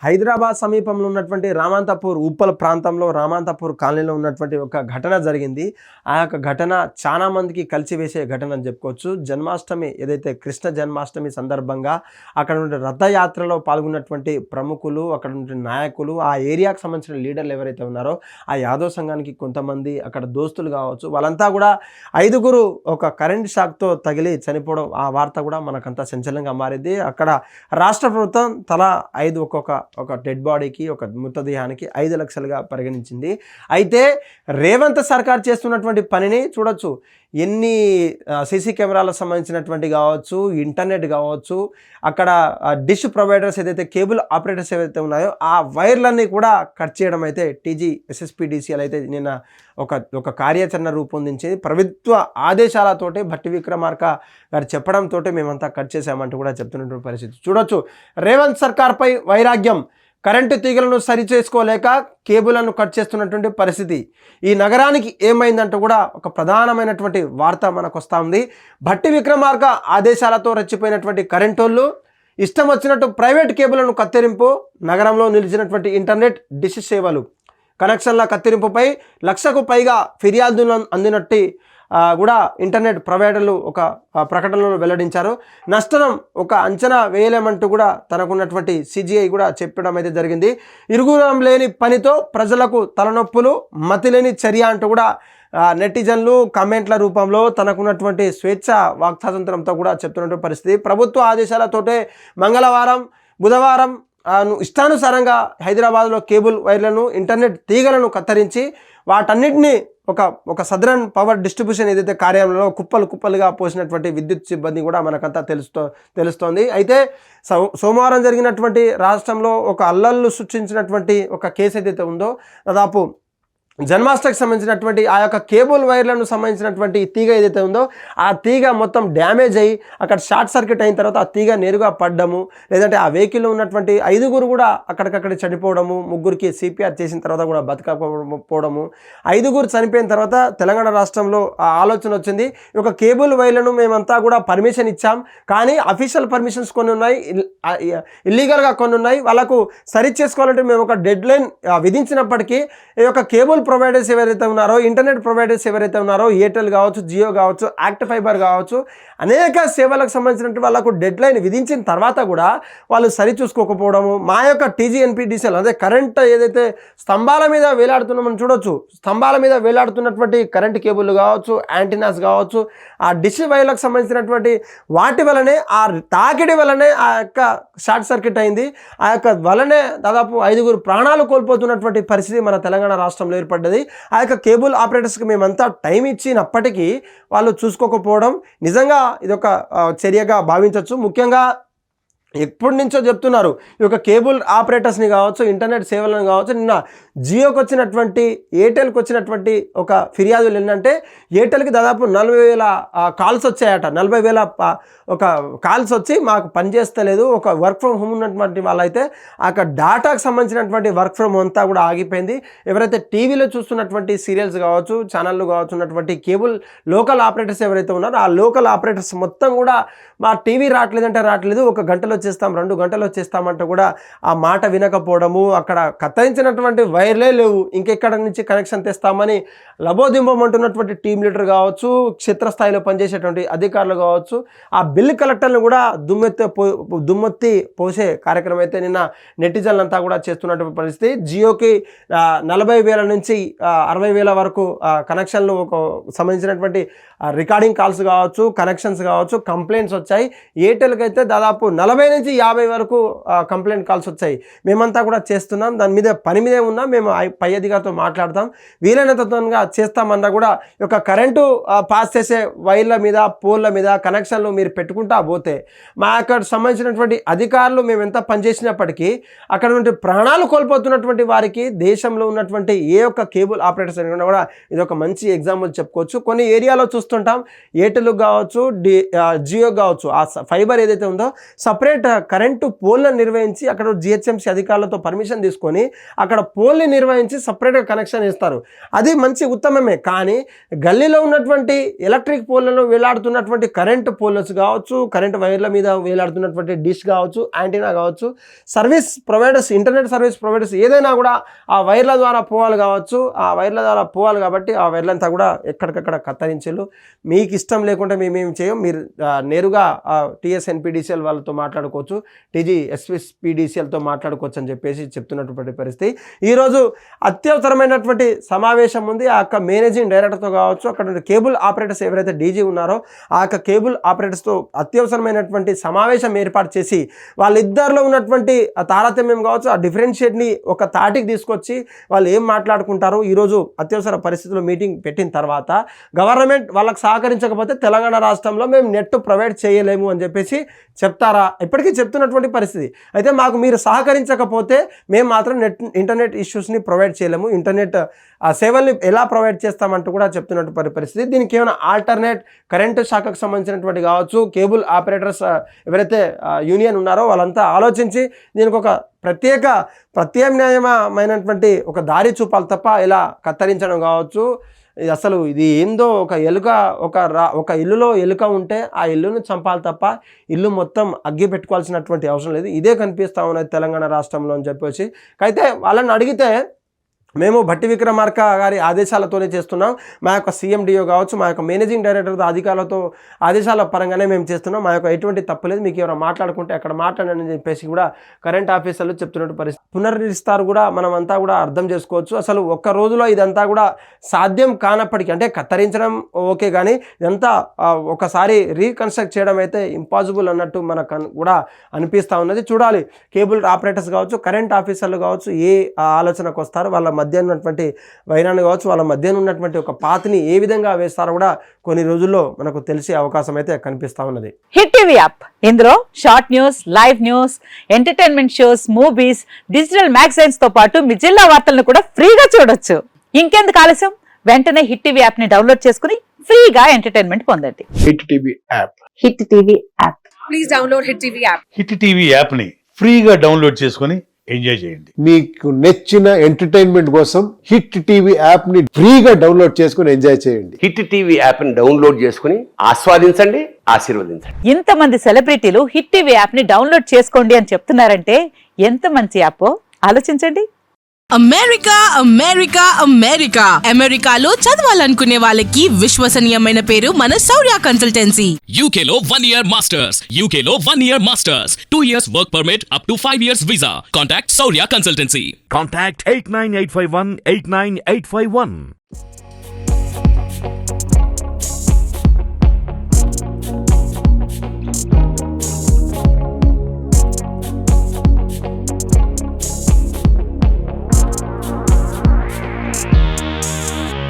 హైదరాబాద్ సమీపంలో ఉన్నటువంటి రామంతపూర్ ఉప్పల్ ప్రాంతంలో రామంతపూర్ కాలనీలో ఉన్నటువంటి ఒక ఘటన జరిగింది. ఆ యొక్క ఘటన చాలా మందికి కలిసివేసే ఘటన అని చెప్పుకోవచ్చు. జన్మాష్టమి ఏదైతే కృష్ణ జన్మాష్టమి సందర్భంగా అక్కడ నుండి రథయాత్రలో పాల్గొన్నటువంటి ప్రముఖులు, అక్కడ నుండి నాయకులు, ఆ ఏరియాకు సంబంధించిన లీడర్లు ఎవరైతే ఉన్నారో ఆ యాదవ్ సంఘానికి కొంతమంది అక్కడ దోస్తులు కావచ్చు, వాళ్ళంతా కూడా 5గురు ఒక కరెంట్ షాక్తో తగిలి చనిపోవడం, ఆ వార్త కూడా మనకంతా సంచలనంగా మారింది. అక్కడ రాష్ట్ర ప్రభుత్వం తలా 5 ఒక డెడ్ బాడీకి, ఒక మృతదేహానికి 5 లక్షలుగా పరిగణించింది. అయితే రేవంత్ సర్కార్ చేస్తున్నటువంటి పనిని చూడొచ్చు. ఎన్ని సీసీ కెమెరాలకు సంబంధించినటువంటి కావచ్చు, ఇంటర్నెట్ కావచ్చు, అక్కడ డిష్ ప్రొవైడర్స్ ఏదైతే కేబుల్ ఆపరేటర్స్ ఏవైతే ఉన్నాయో ఆ వైర్లన్నీ కూడా కట్ చేయడం అయితే టీజీ ఎస్ఎస్పీడీసీఎల్ అయితే నిన్న ఒక కార్యాచరణ రూపొందించింది. ప్రభుత్వ ఆదేశాలతోటి భట్టి విక్రమార్క గారు చెప్పడంతో మేమంతా కట్ చేసామంటూ కూడా చెప్తున్నటువంటి పరిస్థితి చూడొచ్చు. రేవంత్ సర్కార్పై వైరాగ్యం, కరెంటు తీగలను సరిచేసుకోలేక కేబుల్లను కట్ చేస్తున్నటువంటి పరిస్థితి. ఈ నగరానికి ఏమైందంటూ కూడా ఒక ప్రధానమైనటువంటి వార్త మనకు వస్తూ ఉంది. భట్టి విక్రమార్క ఆదేశాలతో రెచ్చిపోయినటువంటి కరెంటోళ్ళు ఇష్టం వచ్చినట్టు ప్రైవేట్ కేబుల్లను కత్తిరింపు, నగరంలో నిలిచినటువంటి ఇంటర్నెట్ డిష్ సేవలు కనెక్షన్ల కత్తిరింపుపై 1,00,000కు పైగా ఫిర్యాదులు అందినట్టు కూడా ఇంటర్నెట్ ప్రొవైడర్లు ఒక ప్రకటనలో వెల్లడించారు. నష్టం ఒక అంచనా వేయలేమంటూ కూడా తనకున్నటువంటి సిజిఐ కూడా చెప్పడం అయితే జరిగింది. ఇరుగురం లేని పనితో ప్రజలకు తలనొప్పులు, మతి లేని చర్య అంటూ కూడా నెటిజన్లు కమెంట్ల రూపంలో తనకున్నటువంటి స్వేచ్ఛ వాక్స్వాతంత్రంతో కూడా చెప్తున్నటువంటి పరిస్థితి. ప్రభుత్వ ఆదేశాలతోటే మంగళవారం, బుధవారం ఇష్టానుసారంగా హైదరాబాద్లో కేబుల్ వైర్లను, ఇంటర్నెట్ తీగలను కత్తిరించి వాటన్నిటినీ ఒక సదరన్ పవర్ డిస్ట్రిబ్యూషన్ ఏదైతే కార్యాలయంలో కుప్పలుగా పోసినటువంటి విద్యుత్ సిబ్బంది కూడా మనకంతా తెలుస్తోంది. అయితే సోమవారం జరిగినటువంటి రాష్ట్రంలో ఒక అల్లర్లు సృష్టించినటువంటి ఒక కేసు ఏదైతే ఉందో, దాదాపు జన్మాష్టమికి సంబంధించినటువంటి ఆ యొక్క కేబుల్ వైర్లను సంబంధించినటువంటి తీగ ఏదైతే ఉందో ఆ తీగ మొత్తం డ్యామేజ్ అయ్యి అక్కడ షార్ట్ సర్క్యూట్ అయిన తర్వాత ఆ తీగ నేరుగా పడ్డము, లేదంటే ఆ వెహికల్లో ఉన్నటువంటి 5గురు కూడా అక్కడికక్కడ చనిపోవడము, 3గురికి సిపిఆర్ చేసిన తర్వాత కూడా బతకపోవడము, 5గురు చనిపోయిన తర్వాత తెలంగాణ రాష్ట్రంలో ఆ ఆలోచన వచ్చింది. ఈ యొక్క కేబుల్ వైర్లను మేమంతా కూడా పర్మిషన్ ఇచ్చాం, కానీ అఫీషియల్ పర్మిషన్స్ కొన్ని ఉన్నాయి, ఇల్లీగల్గా కొన్ని ఉన్నాయి, వాళ్ళకు సరి చేసుకోవాలంటే మేము ఒక డెడ్ లైన్ విధించినప్పటికీ ఈ యొక్క కేబుల్ ప్రొవైడర్స్ ఎవరైతే ఉన్నారో, ఇంటర్నెట్ ప్రొవైడర్స్ ఎవరైతే ఉన్నారో, ఎయిర్టెల్ కావచ్చు, జియో కావచ్చు, యాక్ట్ ఫైబర్ కావచ్చు, అనేక సేవలకు సంబంధించినట్టు వాళ్ళకు డెడ్ లైన్ విధించిన తర్వాత కూడా వాళ్ళు సరి చూసుకోకపోవడము, మా యొక్క టీజీఎన్పీడీసీఎల్ అదే కరెంట్ ఏదైతే స్తంభాల మీద వేలాడుతున్నామని చూడొచ్చు, స్తంభాల మీద వేలాడుతున్నటువంటి కరెంట్ కేబుల్ కావచ్చు, యాంటీనాస్ కావచ్చు, ఆ డిష్ వైర్లకు సంబంధించినటువంటి వాటి వలనే, ఆ తాకిడి వలనే ఆ యొక్క షార్ట్ సర్క్యూట్ అయింది. ఆ యొక్క వలనే దాదాపు 5గురు ప్రాణాలు కోల్పోతున్నటువంటి పరిస్థితి మన తెలంగాణ రాష్ట్రంలో ఏర్పడ్డది. ఆ యొక్క కేబుల్ ఆపరేటర్స్కి మేమంతా టైం ఇచ్చినప్పటికీ వాళ్ళు చూసుకోకపోవడం నిజంగా ఇదొక చర్యగా భావించవచ్చు. ముఖ్యంగా ఎప్పటి నుంచో చెప్తున్నారు ఈ యొక్క కేబుల్ ఆపరేటర్స్ని కావచ్చు, ఇంటర్నెట్ సేవలను కావచ్చు. నిన్న జియోకి వచ్చినటువంటి, ఎయిర్టెల్కి వచ్చినటువంటి ఒక ఫిర్యాదులు ఏంటంటే, ఎయిర్టెల్కి దాదాపు 40,000 కాల్స్ వచ్చాయట. 40,000 ఒక కాల్స్ వచ్చి మాకు పనిచేస్తలేదు, ఒక వర్క్ ఫ్రమ్ హోమ్ ఉన్నటువంటి వాళ్ళైతే ఆ యొక్క డాటాకు సంబంధించినటువంటి వర్క్ ఫ్రమ్ హోమ్ అంతా కూడా ఆగిపోయింది. ఎవరైతే టీవీలో చూస్తున్నటువంటి సీరియల్స్ కావచ్చు, ఛానళ్ళు కావచ్చు, ఉన్నటువంటి కేబుల్ లోకల్ ఆపరేటర్స్ ఎవరైతే ఉన్నారో ఆ లోకల్ ఆపరేటర్స్ మొత్తం కూడా మా టీవీ రావట్లేదంటే రావట్లేదు, 1 గంటలో చేస్తాం, 2 గంటలో చేస్తామంటే కూడా ఆ మాట వినకపోవడము, అక్కడ కత్తిరించినటువంటి వైర్లే లేవు, ఇంకెక్కడ నుంచి కనెక్షన్ తెస్తామని లబోదింబమంటున్నటువంటి టీమ్ లీడర్ కావచ్చు, క్షేత్రస్థాయిలో పనిచేసేటువంటి అధికారులు కావచ్చు, ఆ బిల్ కలెక్టర్లను కూడా దుమ్మెత్తి పోసే కార్యక్రమం అయితే నిన్న నెటిజన్లంతా కూడా చేస్తున్నటువంటి పరిస్థితి. జియోకి 40,000 నుంచి 60,000 వరకు కనెక్షన్లు సంబంధించినటువంటి రికార్డింగ్ కాల్స్ కావచ్చు, కనెక్షన్స్ కావచ్చు, కంప్లైంట్స్ వచ్చాయి. ఎయిర్టెల్కి అయితే దాదాపు 40 నుంచి 50 వరకు కంప్లైంట్ కాల్స్ వచ్చాయి. మేమంతా కూడా చేస్తున్నాం, దాని మీద పని మీదే ఉన్నాం, మేము పై అధికారితో మాట్లాడతాం, వీలైనంత తొందరగా చేస్తామన్నా కూడా ఈ యొక్క కరెంటు పాస్ చేసే వైర్ల మీద, పోల్ల మీద కనెక్షన్లు మీరు పెట్టుకుంటా పోతే మా అక్కడ సంబంధించినటువంటి అధికారులు మేము ఎంత పనిచేసినప్పటికీ అక్కడ నుండి ప్రాణాలు కోల్పోతున్నటువంటి వారికి దేశంలో ఉన్నటువంటి ఏ ఒక్క కేబుల్ ఆపరేటర్స్ అయినా కూడా ఇది ఒక మంచి ఎగ్జాంపుల్ చెప్పుకోవచ్చు. కొన్ని ఏరియాలో చూస్తుంటాం, ఎయిర్టెల్ కావచ్చు, జియో కావచ్చు, ఆ ఫైబర్ ఏదైతే ఉందో సపరేట్ సపరేట్ కరెంటు పోల్లను నిర్వహించి అక్కడ జిహెచ్ఎంసీ అధికారులతో పర్మిషన్ తీసుకొని అక్కడ పోల్ని నిర్వహించి సపరేట్గా కనెక్షన్ ఇస్తారు. అది మంచి ఉత్తమమే. కానీ గల్లీలో ఉన్నటువంటి ఎలక్ట్రిక్ పోల్లలో వేలాడుతున్నటువంటి కరెంటు పోల్స్ కావచ్చు, కరెంటు వైర్ల మీద వేలాడుతున్నటువంటి డిష్ కావచ్చు, యాంటీనా కావచ్చు, service providers, internet service providers ఏదైనా కూడా ఆ వైర్ల ద్వారా పోవాలి కావచ్చు. ఆ వైర్ల ద్వారా పోవాలి కాబట్టి ఆ వైర్లంతా కూడా ఎక్కడికక్కడ కత్తరించారు. మీకు ఇష్టం లేకుంటే మేమేం చేయం, మీరు నేరుగా TSNPDCL వాళ్ళతో మాట్లాడుకోవచ్చు, TGSPDCLతో మాట్లాడుకోవచ్చు అని చెప్పేసి చెప్తున్నటువంటి పరిస్థితి. ఈరోజు అత్యవసరమైనటువంటి సమావేశం ఉంది. ఆ యొక్క మేనేజింగ్ డైరెక్టర్తో కావచ్చు, అక్కడ కేబుల్ ఆపరేటర్స్ ఎవరైతే డీజీ ఉన్నారో ఆ యొక్క కేబుల్ ఆపరేటర్స్తో అత్యవసరమైనటువంటి సమావేశం ఏర్పాటు చేసి వాళ్ళిద్దరిలో ఉన్నటువంటి ఆ తారతమ్యం కావచ్చు, ఆ డిఫరెన్షియేట్ని ఒక తాటికి తీసుకొచ్చి వాళ్ళు ఏం మాట్లాడుకుంటారో ఈరోజు అత్యవసర పరిస్థితుల్లో మీటింగ్ పెట్టిన తర్వాత గవర్నమెంట్ వాళ్ళకి సహకరించకపోతే తెలంగాణ రాష్ట్రంలో మేము నెట్ ప్రొవైడ్ చేయలేము అని చెప్పేసి చెప్తారా? ఇప్పటికీ చెప్తున్నటువంటి పరిస్థితి. అయితే మాకు మీరు సహకరించకపోతే మేము మాత్రం ఇంటర్నెట్ ఇష్యూస్ని ప్రొవైడ్ చేయలేము, ఇంటర్నెట్ సేవల్ని ఎలా ప్రొవైడ్ చేస్తామంటూ కూడా చెప్తున్నటువంటి పరిస్థితి. దీనికి ఏమైనా ఆల్టర్నేట్ కరెంటు శాఖకు సంబంధించినటువంటి కావచ్చు, కేబుల్ ఆపరేటర్స్ ఎవరైతే యూనియన్ ఉన్నారో వాళ్ళంతా ఆలోచించి దీనికి ఒక ప్రత్యామ్నాయమైనటువంటి ఒక దారి చూపాలి తప్ప ఇలా కత్తరించడం కావచ్చు. అసలు ఇది ఏందో, ఒక ఎలుక ఒక ఇల్లులో ఎలుక ఉంటే ఆ ఇల్లును చంపాలి తప్ప ఇల్లు మొత్తం అగ్గి పెట్టుకోవాల్సినటువంటి అవసరం లేదు. ఇదే కనిపిస్తూ ఉన్నది తెలంగాణ రాష్ట్రంలో అని చెప్పేసి. అయితే వాళ్ళని అడిగితే మేము భట్టి విక్రమార్క గారి ఆదేశాలతోనే చేస్తున్నాం, మా యొక్క CMDO కావచ్చు, మా యొక్క మేనేజింగ్ డైరెక్టర్ అధికారులతో ఆదేశాల పరంగానే మేము చేస్తున్నాం, మా యొక్క ఎటువంటి తప్పు లేదు, మీకు ఎవరైనా మాట్లాడుకుంటే అక్కడ మాట్లాడని చెప్పేసి కూడా కరెంట్ ఆఫీసర్లు చెప్తున్నట్టు పరిస్థితి. పునర్నిర్మిస్తారు కూడా మనం అంతా కూడా అర్థం చేసుకోవచ్చు. అసలు ఒక్క రోజులో ఇదంతా కూడా సాధ్యం కానప్పటికీ, అంటే కత్తరించడం ఓకే కానీ ఇదంతా ఒకసారి రీకన్స్ట్రక్ట్ చేయడం అయితే ఇంపాసిబుల్ అన్నట్టు మనకు కూడా అనిపిస్తూ ఉన్నది. చూడాలి కేబుల్ ఆపరేటర్స్ కావచ్చు, కరెంట్ ఆఫీసర్లు కావచ్చు ఏ ఆలోచనకు వస్తారో, వాళ్ళ మధ్య ఉన్నటువంటి వైరాన్ని కావచ్చు, వాళ్ళ మధ్య ఉన్నటువంటి ఒక పాత్ని ఏ విధంగా వేస్తారో కూడా కొన్ని రోజుల్లో మనకు తెలిసే అవకాశం అయితే కనిపిస్తా ఉన్నది. హిట్ టీవీ యాప్, ఇందులో short news, live news, entertainment shows, movies, digital magazines తో పాటు మీ జిల్లా వార్తలను కూడా ఫ్రీగా చూడొచ్చు. ఇంకెందుకు ఆలస్యం, వెంటనే హిట్ టీవీ యాప్ ని డౌన్లోడ్ చేసుకుని ఫ్రీగా ఎంటర్టైన్మెంట్ పొందండి. Hit TV app, hit TV app, please download hit TV app. Hit TV app ని ఫ్రీగా డౌన్లోడ్ చేసుకుని ఎంజాయ్ చేయండి. మీకు నచ్చిన ఎంటర్టైన్మెంట్ కోసం హిట్ టీవీ యాప్ ని ఫ్రీగా డౌన్లోడ్ చేసుకుని ఎంజాయ్ చేయండి. హిట్ టీవీ యాప్ ని డౌన్లోడ్ చేసుకుని ఆస్వాదించండి, ఆశీర్వదించండి. ఇంతమంది సెలబ్రిటీలు హిట్ టీవీ యాప్ ని డౌన్లోడ్ చేసుకోండి అని చెప్తున్నారంటే ఎంత మంచి యాప్ ఆలోచించండి. అమెరికా అమెరికా అమెరికా అమెరికాలో చదవాలనుకునే వాళ్ళకి విశ్వసనీయమైన పేరు మన శౌర్య కన్సల్టెన్సీ. UK లో 1 year masters, UK లో 1 year masters, 2 years work permit up to 5 years visa. Contact Saurya Consultancy. Contact 89851 89851.